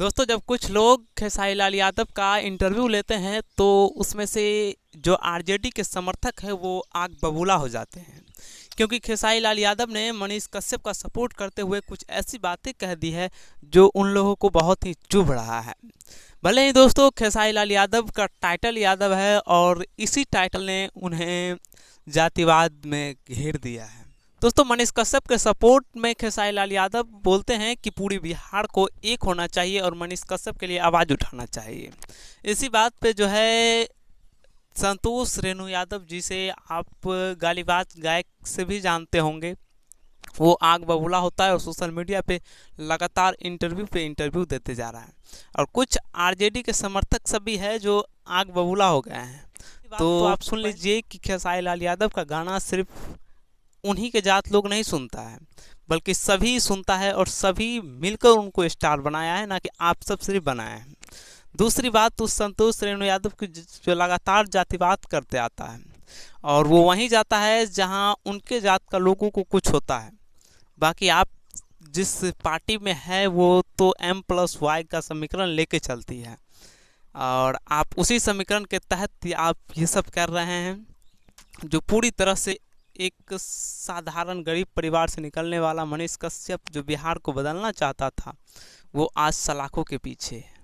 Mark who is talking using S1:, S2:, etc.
S1: दोस्तों, जब कुछ लोग खेसारी लाल यादव का इंटरव्यू लेते हैं तो उसमें से जो आरजेडी के समर्थक हैं वो आग बबूला हो जाते हैं, क्योंकि खेसारी लाल यादव ने मनीष कश्यप का सपोर्ट करते हुए कुछ ऐसी बातें कह दी है जो उन लोगों को बहुत ही चुभ रहा है। भले ही दोस्तों खेसारी लाल यादव का टाइटल यादव है और इसी टाइटल ने उन्हें जातिवाद में घेर दिया है। दोस्तों, मनीष कश्यप के सपोर्ट में खेसारी लाल यादव बोलते हैं कि पूरी बिहार को एक होना चाहिए और मनीष कश्यप के लिए आवाज़ उठाना चाहिए। इसी बात पे जो है संतोष रेणु यादव, जिसे आप गालीबाज गायक से भी जानते होंगे, वो आग बबूला होता है और सोशल मीडिया पे लगातार इंटरव्यू देते जा रहा है। और कुछ आरजेडी के समर्थक सभी है जो आग बबूला हो गए हैं। तो आप सुन लीजिए कि खेसारी लाल यादव का गाना सिर्फ उन्हीं के जात लोग नहीं सुनता है, बल्कि सभी सुनता है और सभी मिलकर उनको स्टार बनाया है, ना कि आप सब सिर्फ बनाए हैं। दूसरी बात, तो संतोष रेणु यादव की जो लगातार जातिवाद करते आता है और वो वहीं जाता है जहां उनके जात का लोगों को कुछ होता है। बाकी आप जिस पार्टी में है वो तो M+Y का समीकरण लेके चलती है और आप उसी समीकरण के तहत आप ये सब कर रहे हैं, जो पूरी तरह से एक साधारण गरीब परिवार से निकलने वाला मनीष कश्यप जो बिहार को बदलना चाहता था, वो आज सलाखों के पीछे है।